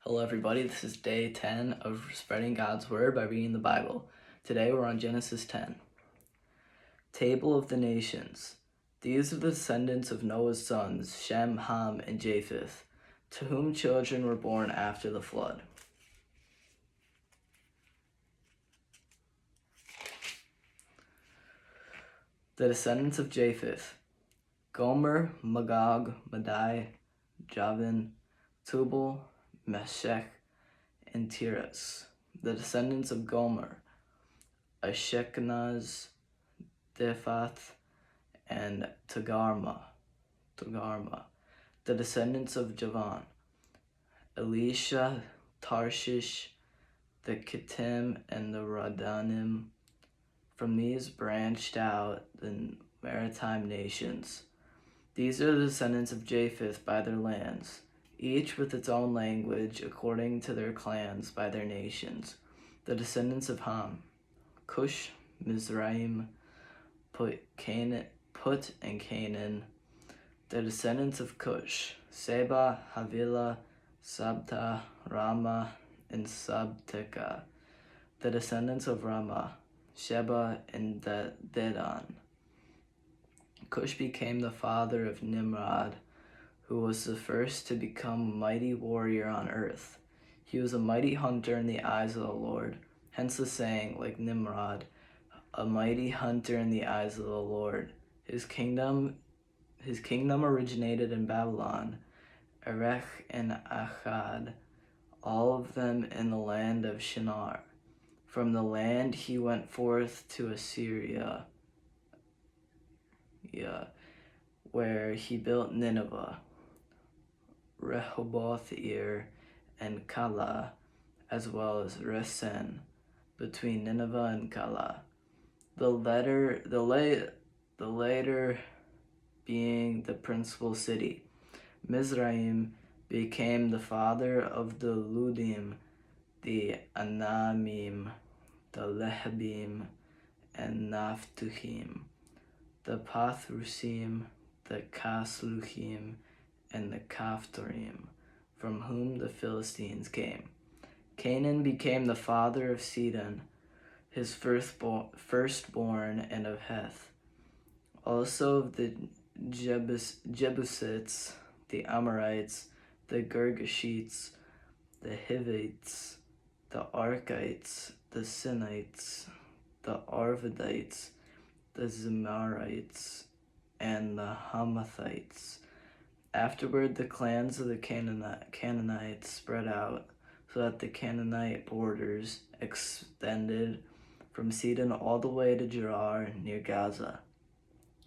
Hello, everybody. This is day 10 of spreading God's Word by reading the Bible. Today we're on Genesis 10. Table of the Nations. These are the descendants of Noah's sons, Shem, Ham, and Japheth, to whom children were born after the flood. The descendants of Japheth: Gomer, Magog, Madai, Javan, Tubal, Meshech, and Tiras. The descendants of Gomer: Ashkenaz, Diphath, and Togarmah. The descendants of Javan: Elisha, Tarshish, the Kittim, and the Radanim. From these branched out the maritime nations. These are the descendants of Japheth by their lands, each with its own language according to their clans by their nations. The descendants of Ham: Cush, Mizraim, Put, and Canaan. The descendants of Cush: Seba, Havilah, Sabta, Rama, and Sabteka. The descendants of Rama: Sheba and Dedan. Cush became the father of Nimrod, who was the first to become a mighty warrior on earth. He was a mighty hunter in the eyes of the Lord, hence the saying, like Nimrod, a mighty hunter in the eyes of the Lord. His kingdom originated in Babylon, Erech and Akkad, all of them in the land of Shinar. From the land he went forth to Assyria, where he built Nineveh, Rehoboth-ir, and Calah, as well as Resen, between Nineveh and Calah. The later being the principal city. Mizraim became the father of the Ludim, the Anamim, the Lehabim, and Naphtuhim, the Pathrusim, the Casluhim, and the Caphtorim, from whom the Philistines came. Canaan became the father of Sidon, his firstborn, and of Heth, also of the Jebusites, the Amorites, the Girgashites, the Hivites, the Arkites, the Sinites, the Arvadites, the Zemarites, and the Hamathites. Afterward, the clans of the Canaanites spread out, so that the Canaanite borders extended from Sidon all the way to Gerar near Gaza,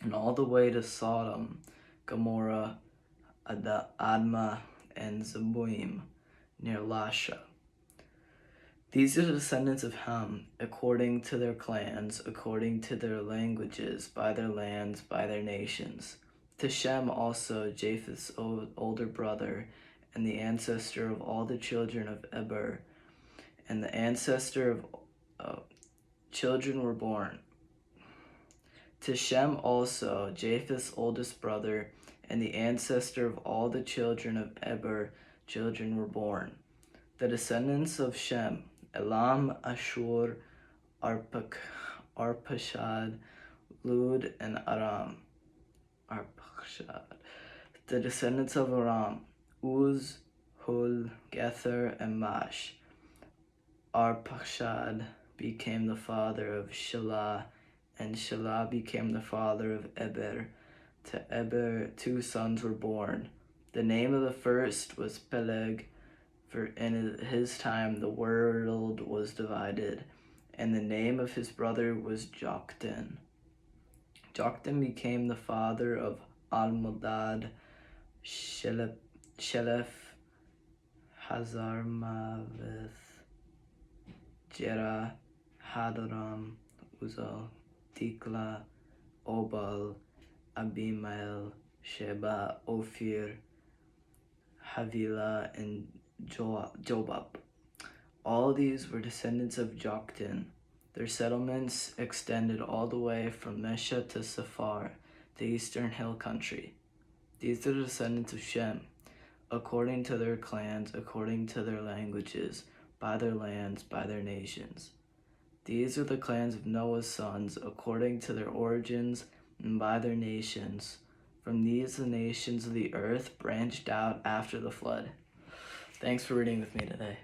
and all the way to Sodom, Gomorrah, Admah, and Zeboim near Lasha. These are the descendants of Ham, according to their clans, according to their languages, by their lands, by their nations. To Shem also, Japheth's older brother, and the ancestor of all the children of Eber, and the ancestor of children were born. To Shem also, Japheth's oldest brother, and the ancestor of all the children of Eber, children were born. The descendants of Shem: Elam, Ashur, Arpachshad, Lud, and Aram. The descendants of Aram: Uz, Hul, Gether, and Mash. Arpachshad became the father of Shelah, and Shelah became the father of Eber. To Eber 2 sons were born. The name of the first was Peleg, for in his time the world was divided, and the name of his brother was Joktan. Joktan became the father of Almodad, Shelef, Hazarmaveth, Jerah, Hadoram, Uzal, Tikla, Obal, Abimael, Sheba, Ophir, Havilah, and Jobab. All these were descendants of Joktan. Their settlements extended all the way from Mesha to Sephar, the eastern hill country. These are the descendants of Shem: according to their clans, according to their languages, by their lands, by their nations. These are the clans of Noah's sons, according to their origins and by their nations. From these, the nations of the earth branched out after the flood. Thanks for reading with me today.